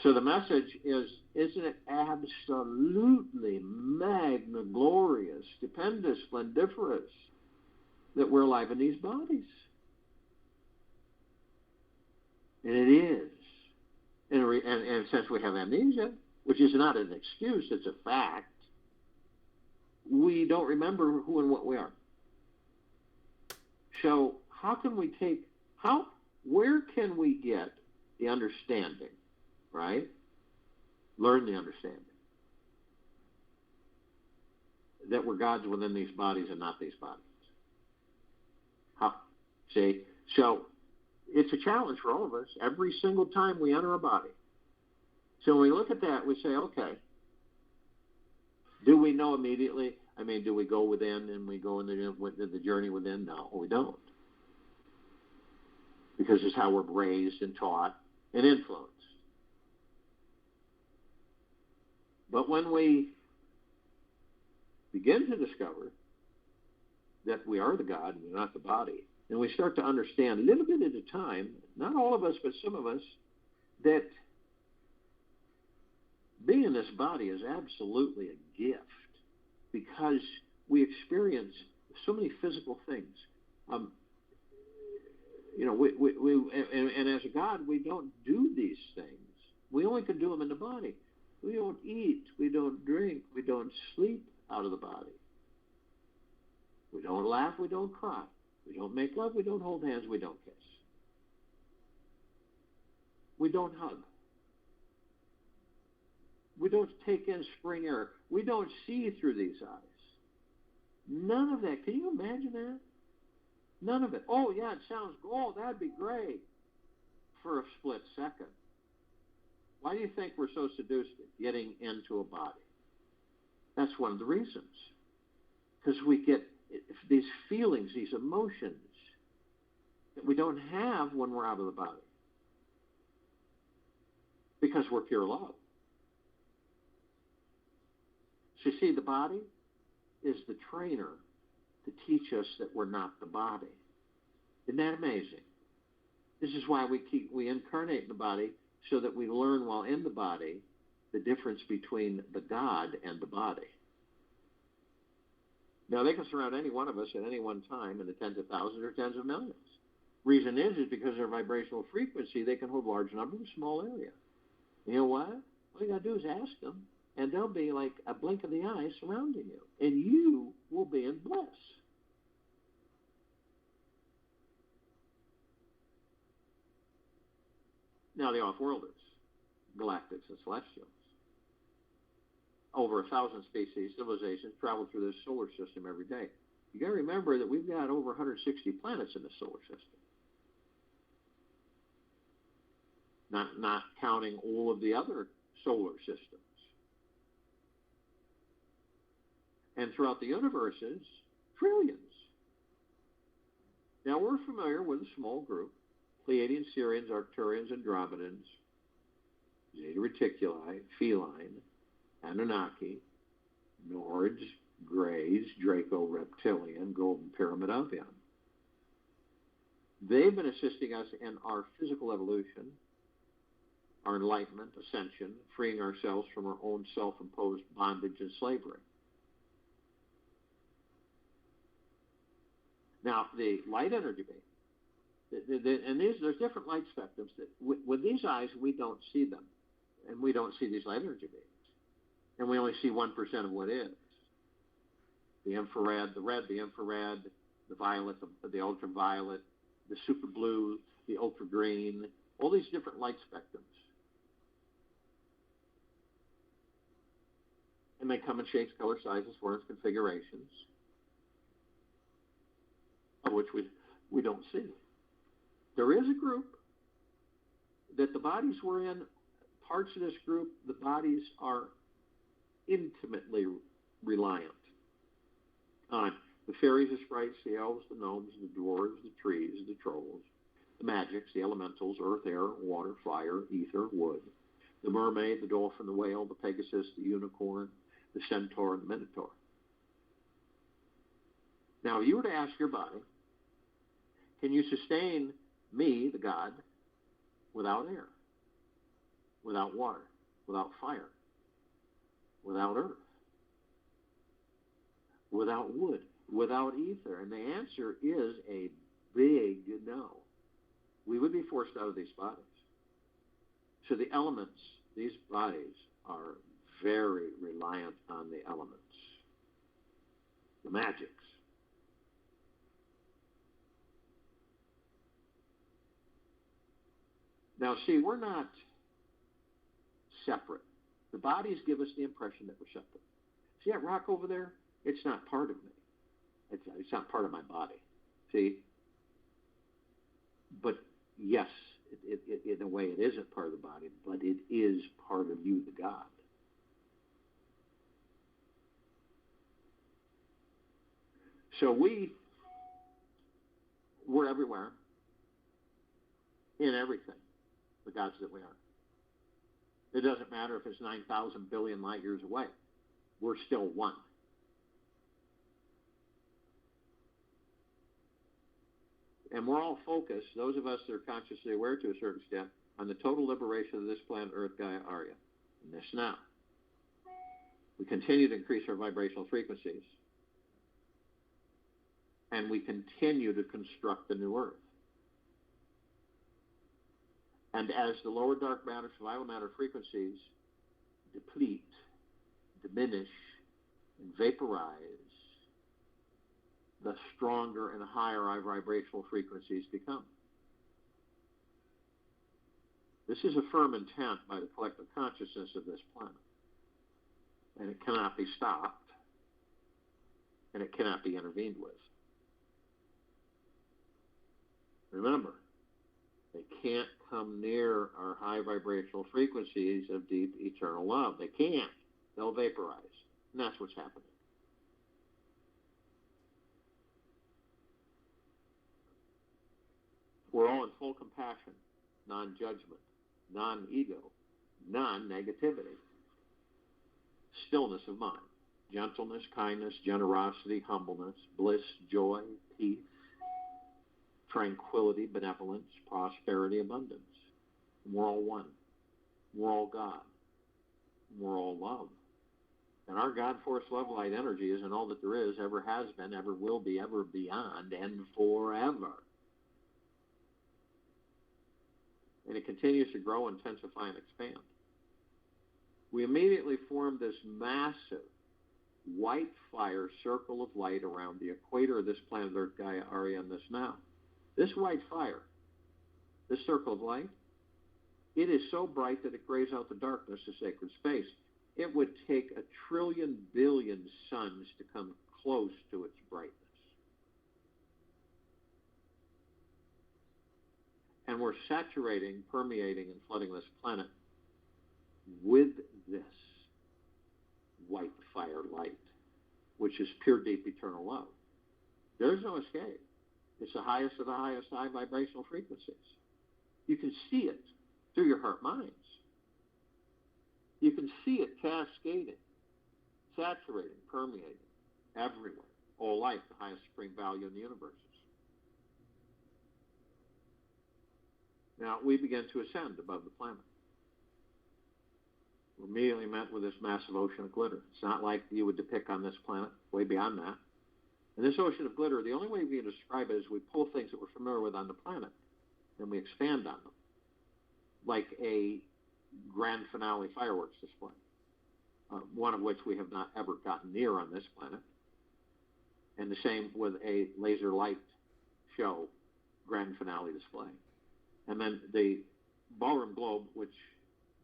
So the message is, isn't it absolutely magna glorious, stupendous, splendiferous that we're alive in these bodies? And it is. And since we have amnesia, which is not an excuse, it's a fact, we don't remember who and what we are. So where can we get the understanding, right? Learn the understanding that we're gods within these bodies and not these bodies. How? See? So it's a challenge for all of us every single time we enter a body. So when we look at that, we say, okay, do we know immediately? I mean, do we go within and we go into the journey within? No, we don't. Because it's how we're raised and taught and influenced. But when we begin to discover that we are the God and we're not the body, and we start to understand a little bit at a time, not all of us, but some of us, that being in this body is absolutely a gift because we experience so many physical things. And as a God, we don't do these things. We only can do them in the body. We don't eat, we don't drink, we don't sleep out of the body. We don't laugh, we don't cry. We don't make love, we don't hold hands, we don't kiss. We don't hug. We don't take in spring air. We don't see through these eyes. None of that. Can you imagine that? None of it. Oh, yeah, it sounds, that'd be great for a split second. Why do you think we're so seduced at getting into a body? That's one of the reasons. Because we get these feelings, these emotions that we don't have when we're out of the body. Because we're pure love. So you see, the body is the trainer to teach us that we're not the body. Isn't that amazing? This is why we incarnate in the body, so that we learn while in the body the difference between the God and the body. Now, they can surround any one of us at any one time in the tens of thousands or tens of millions. Reason is because of their vibrational frequency, they can hold large numbers in a small area. You know what? All you got to do is ask them, and they'll be like a blink of the eye surrounding you, and you will be in bliss. Now, the off-worlders, galactics and celestials, over 1,000 species, civilizations travel through this solar system every day. You got to remember that we've got over 160 planets in the solar system. Not counting all of the other solar systems. And throughout the universes, trillions. Now, we're familiar with a small group: Pleiadians, Sirians, Arcturians, Andromedans, Zeta Reticuli, Feline, Anunnaki, Nords, Greys, Draco Reptilian, Golden Pyramid Avian. They've been assisting us in our physical evolution, our enlightenment, ascension, freeing ourselves from our own self-imposed bondage and slavery. Now, the light energy beam, there's different light spectrums that with these eyes we don't see them, and we don't see these light energy beams, and we only see 1% of what is. The infrared, the red, the infrared, the violet, the ultraviolet, the super blue, the ultra green, all these different light spectrums. And they come in shapes, color, sizes, forms, configurations, of which we don't see. There is a group that the bodies we're in, parts of this group, the bodies are intimately reliant on The fairies, the sprites, the elves, the gnomes, the dwarves, the trees, the trolls, the magics, the elementals, earth, air, water, fire, ether, wood, the mermaid, the dolphin, the whale, the pegasus, the unicorn, the centaur, and the minotaur. Now, if you were to ask your body, can you sustain me, the God, without air, without water, without fire, without earth, without wood, without ether? And the answer is a big no. We would be forced out of these bodies. So the elements, these bodies are very reliant on the elements, the magics. Now, see, we're not separate. The bodies give us the impression that we're separate. See that rock over there? It's not part of me. It's not part of my body. See? But yes, in a way it isn't part of the body, but it is part of you, the God. So we're everywhere, in everything, the gods that we are. It doesn't matter if it's 9,000 billion light years away. We're still one. And we're all focused, those of us that are consciously aware to a certain extent, on the total liberation of this planet Earth, Gaia, Arya, in this now. We continue to increase our vibrational frequencies, and we continue to construct the new Earth. And as the lower dark matter, survival matter frequencies deplete, diminish, and vaporize, the stronger and higher our vibrational frequencies become. This is a firm intent by the collective consciousness of this planet. And it cannot be stopped, and it cannot be intervened with. Remember, they can't come near our high vibrational frequencies of deep eternal love. They can't. They'll vaporize. And that's what's happening. We're all in full compassion, non-judgment, non-ego, non-negativity, stillness of mind, gentleness, kindness, generosity, humbleness, bliss, joy, peace, tranquility, benevolence, prosperity, abundance. And we're all one. We're all God. We're all love. And our God force love light energy isn't all that there is, ever has been, ever will be, ever beyond, and forever. And it continues to grow, intensify, and expand. We immediately formed this massive white fire circle of light around the equator of this planet Earth, Gaia, Arya, and this now. This white fire, this circle of light, it is so bright that it grays out the darkness of sacred space. It would take 1 trillion billion suns to come close to its brightness. And we're saturating, permeating, and flooding this planet with this white fire light, which is pure, deep, eternal love. There's no escape. It's the highest of the highest high vibrational frequencies. You can see it through your heart minds. You can see it cascading, saturating, permeating, everywhere. All life, the highest supreme value in the universes. Now, we begin to ascend above the planet. We're immediately met with this massive ocean of glitter. It's not like you would depict on this planet, way beyond that. And this ocean of glitter, the only way we can describe it is we pull things that we're familiar with on the planet and we expand on them, like a grand finale fireworks display, one of which we have not ever gotten near on this planet. And the same with a laser light show grand finale display. And then the ballroom globe, which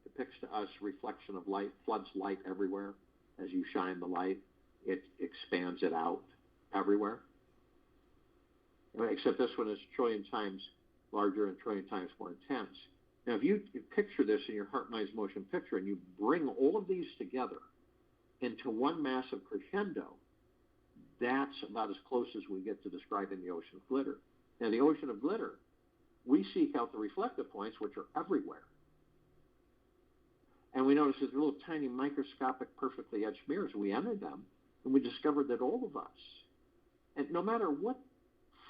depicts to us reflection of light, floods light everywhere. As you shine the light, it expands it out everywhere. Except this one is a trillion times larger and a trillion times more intense. Now, if you picture this in your heart, minds, motion picture, and you bring all of these together into one massive crescendo, that's about as close as we get to describing the ocean of glitter. Now, the ocean of glitter, we seek out the reflective points, which are everywhere. And we notice these little tiny microscopic, perfectly etched mirrors. We entered them, and we discovered that all of us, and no matter what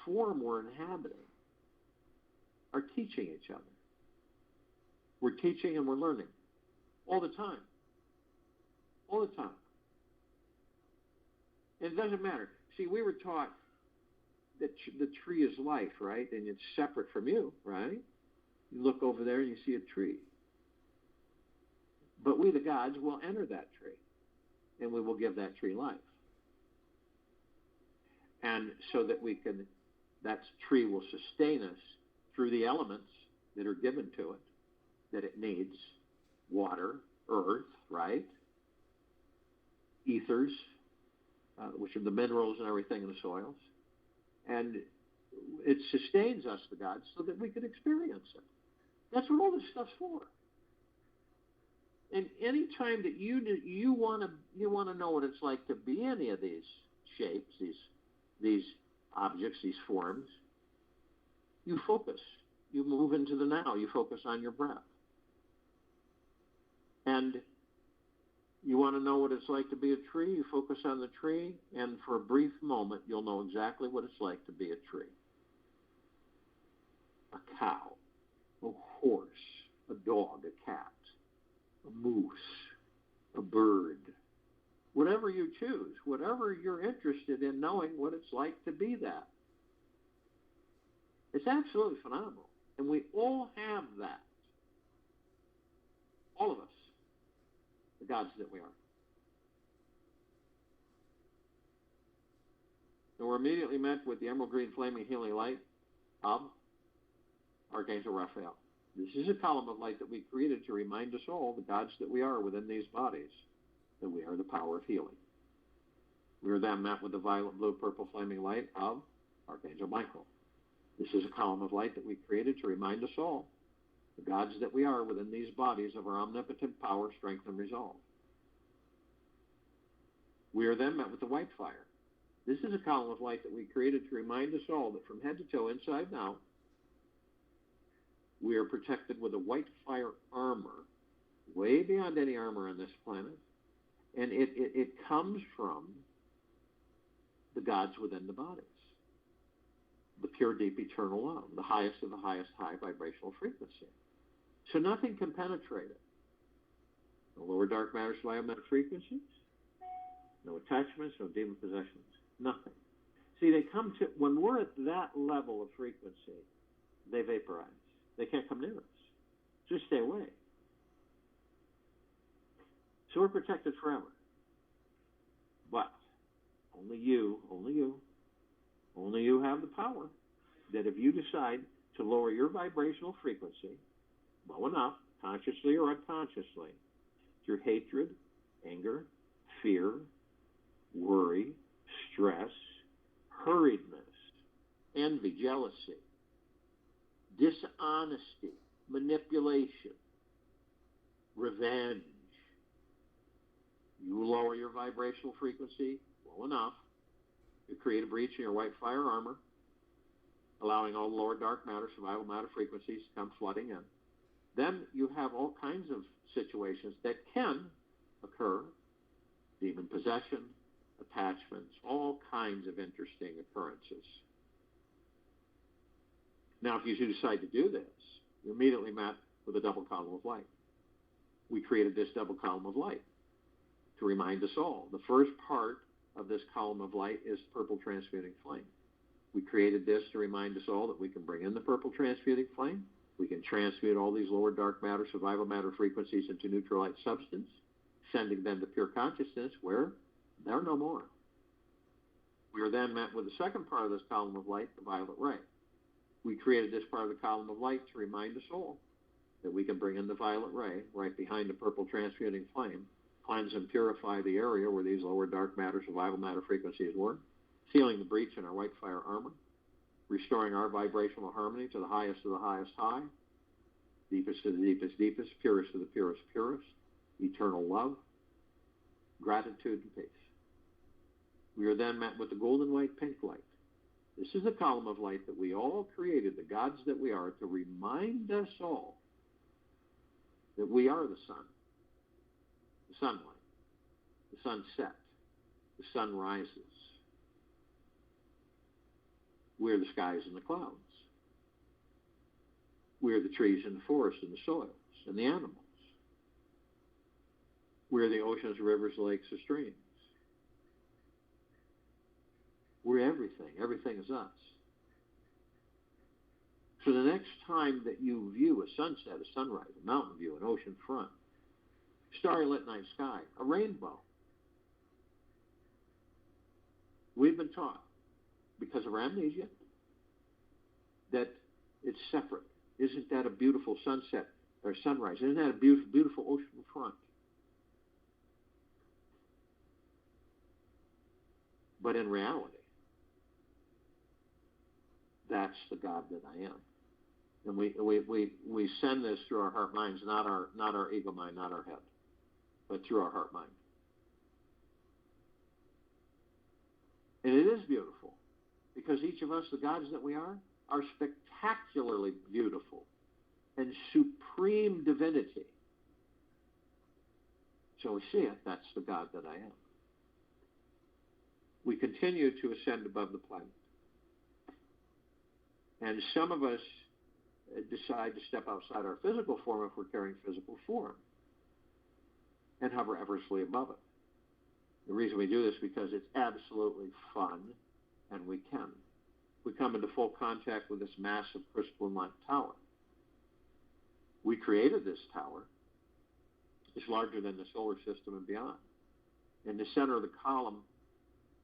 form we're inhabiting, are teaching each other. We're teaching and we're learning all the time. All the time. And it doesn't matter. See, we were taught that the tree is life, right? And it's separate from you, right? You look over there and you see a tree. But we, the gods, will enter that tree, and we will give that tree life. And so that that tree will sustain us through the elements that are given to it, that it needs: water, earth, right? Ethers, which are the minerals and everything in the soils. And it sustains us, the gods, so that we can experience it. That's what all this stuff's for. And any time that you want to know what it's like to be any of these shapes, these objects, these forms, you focus. You move into the now. You focus on your breath. And you want to know what it's like to be a tree, you focus on the tree, and for a brief moment, you'll know exactly what it's like to be a tree. A cow, a horse, a dog, a cat, a moose, a bird, whatever you choose, whatever you're interested in knowing what it's like to be that. It's absolutely phenomenal. And we all have that. All of us. The gods that we are. And we're immediately met with the emerald green flaming healing light of Archangel Raphael. This is a column of light that we created to remind us all, the gods that we are within these bodies, that we are the power of healing. We are then met with the violet, blue, purple flaming light of Archangel Michael. This is a column of light that we created to remind us all, the gods that we are within these bodies, of our omnipotent power, strength, and resolve. We are then met with the white fire. This is a column of light that we created to remind us all that from head to toe, inside and out, we are protected with a white fire armor, way beyond any armor on this planet. And it comes from the gods within the bodies. The pure, deep, eternal love, the highest of the highest high vibrational frequency. So nothing can penetrate it. No lower dark matter, sublime matter frequencies, no attachments, no demon possessions, nothing. See, they come to, when we're at that level of frequency, they vaporize. They can't come near us. Just stay away. So we're protected forever. But only you have the power that if you decide to lower your vibrational frequency low enough, consciously or unconsciously, through hatred, anger, fear, worry, stress, hurriedness, envy, jealousy, dishonesty, manipulation, revenge. You lower your vibrational frequency low enough, you create a breach in your white fire armor, allowing all lower dark matter, survival matter frequencies to come flooding in. Then you have all kinds of situations that can occur: demon possession, attachments, all kinds of interesting occurrences. Now, if you decide to do this, you're immediately met with a double column of light. We created this double column of light to remind us all. The first part of this column of light is purple transmuting flame. We created this to remind us all that we can bring in the purple transmuting flame. We can transmute all these lower dark matter, survival matter frequencies into neutral light substance, sending them to pure consciousness where they're no more. We are then met with the second part of this column of light, the violet ray. We created this part of the column of light to remind us all that we can bring in the violet ray right behind the purple transmuting flame, cleanse and purify the area where these lower dark matter, survival matter frequencies were, sealing the breach in our white fire armor, restoring our vibrational harmony to the highest of the highest high, deepest to the deepest deepest, purest to the purest purest, eternal love, gratitude, and peace. We are then met with the golden white pink light. This is the column of light that we all created, the gods that we are, to remind us all that we are the sun, the sunlight, the sunset, the sun rises. We're the skies and the clouds. We're the trees and the forests and the soils and the animals. We're the oceans, rivers, lakes, and streams. We're everything. Everything is us. So the next time that you view a sunset, a sunrise, a mountain view, an ocean front, starry-lit night sky, a rainbow, we've been taught, because of our amnesia, that it's separate. Isn't that a beautiful sunset or sunrise? Isn't that a beautiful, beautiful ocean front? But in reality, that's the God that I am. And we send this through our heart minds, not our ego mind, not our head, but through our heart mind. And it is beautiful, because each of us, the gods that we are spectacularly beautiful and supreme divinity. So we see it, that's the God that I am. We continue to ascend above the planet. And some of us decide to step outside our physical form if we're carrying physical form and hover effortlessly above it. The reason we do this is because it's absolutely fun, and we can. We come into full contact with this massive crystalline light tower. We created this tower. It's larger than the solar system and beyond. In the center of the column,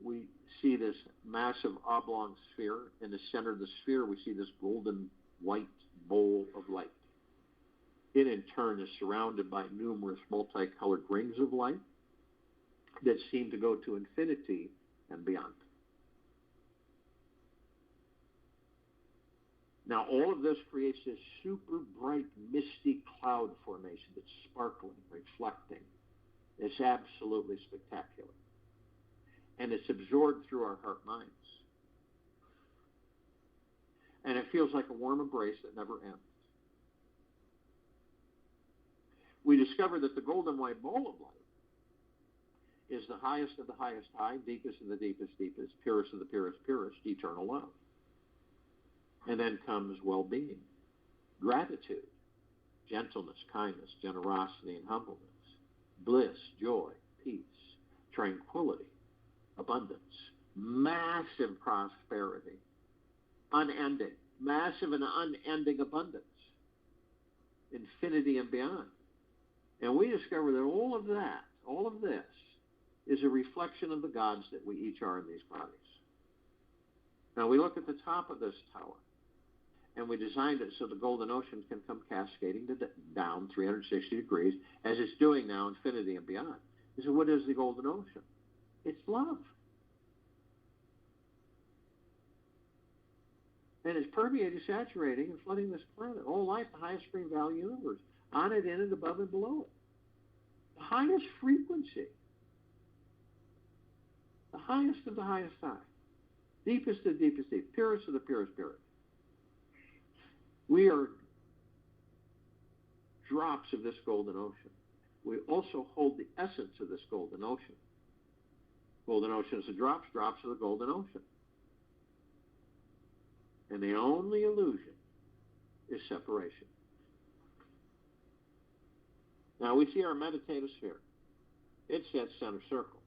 we see this massive oblong sphere. In the center of the sphere, we see this golden white bowl of light. It, in turn, is surrounded by numerous multicolored rings of light that seem to go to infinity and beyond. Now, all of this creates this super bright, misty cloud formation that's sparkling, reflecting. It's absolutely spectacular. And it's absorbed through our heart minds. And it feels like a warm embrace that never ends. We discover that the golden white bowl of light is the highest of the highest high, deepest of the deepest deepest, purest of the purest purest, eternal love. And then comes well-being, gratitude, gentleness, kindness, generosity, and humbleness, bliss, joy, peace, tranquility, abundance, massive prosperity, unending, massive and unending abundance, infinity and beyond. And we discover that all of that, all of this, is a reflection of the gods that we each are in these bodies. Now we look at the top of this tower, and we designed it so the golden ocean can come cascading down 360 degrees, as it's doing now, infinity and beyond. So what is the golden ocean? It's love. And it's permeating, saturating, and flooding this planet. All life, the highest supreme value universe, on it, in it, above and below it. The highest frequency. The highest of the highest high. Deepest of the deepest deep. Purest of the purest purest. We are drops of this golden ocean. We also hold the essence of this golden ocean. Golden ocean is the drops, drops of the golden ocean. And the only illusion is separation. Now we see our meditative sphere. It's that center circle.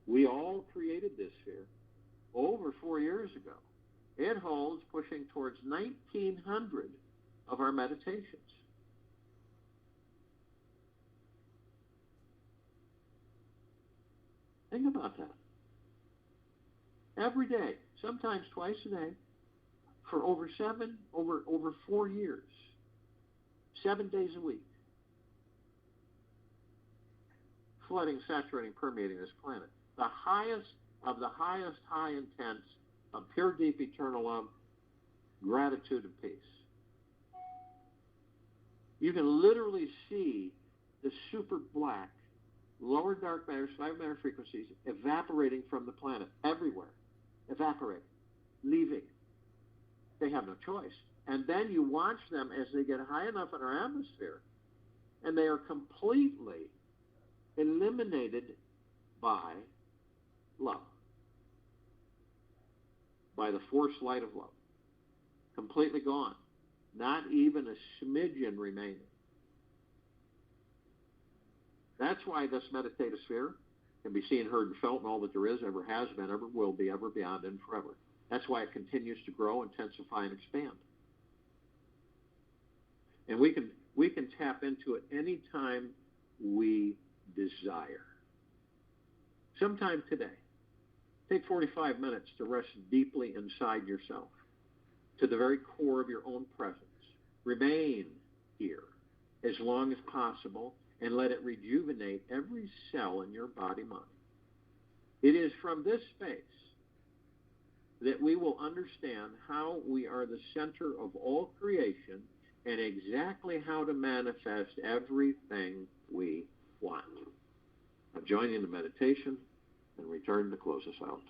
We all created this sphere over 4 years ago. It holds pushing towards 1,900 of our meditations. Think about that. Every day, sometimes twice a day, for over 4 years, 7 days a week, flooding, saturating, permeating this planet. The highest of the highest high intense of pure, deep, eternal love, gratitude, and peace. You can literally see the super black lower dark matter, subatomic matter frequencies evaporating from the planet everywhere, evaporating, leaving. They have no choice. And then you watch them as they get high enough in our atmosphere, and they are completely eliminated by love, by the force light of love. Completely gone. Not even a smidgen remaining. That's why this meditative sphere can be seen, heard, and felt, and all that there is, ever has been, ever will be, ever beyond, and forever. That's why it continues to grow, intensify, and expand. And we can tap into it anytime we desire. Sometime today, take 45 minutes to rest deeply inside yourself, to the very core of your own presence. Remain here as long as possible and let it rejuvenate every cell in your body-mind. It is from this space that we will understand how we are the center of all creation and exactly how to manifest everything we want. Now join in the meditation and return to close us out.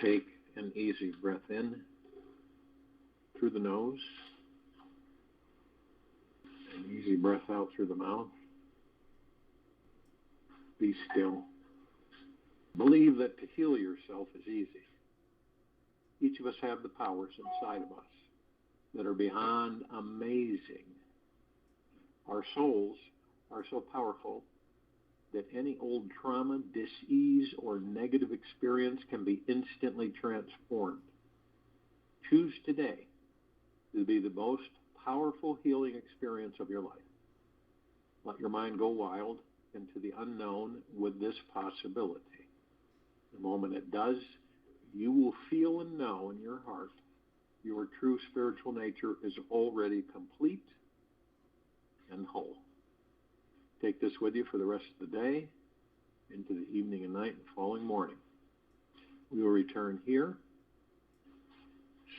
Take an easy breath in through the nose, an easy breath out through the mouth. Be still. Believe that to heal yourself is easy. Each of us have the powers inside of us that are beyond amazing. Our souls are so powerful that any old trauma, dis-ease, or negative experience can be instantly transformed. Choose today to be the most powerful healing experience of your life. Let your mind go wild into the unknown with this possibility. The moment it does, you will feel and know in your heart your true spiritual nature is already complete and whole. Take this with you for the rest of the day, into the evening and night and following morning. We will return here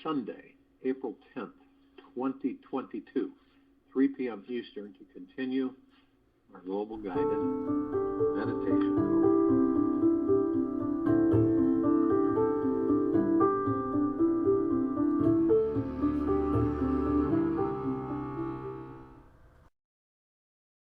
Sunday, April 10th, 2022, 3 p.m. Eastern, to continue our global guided meditation.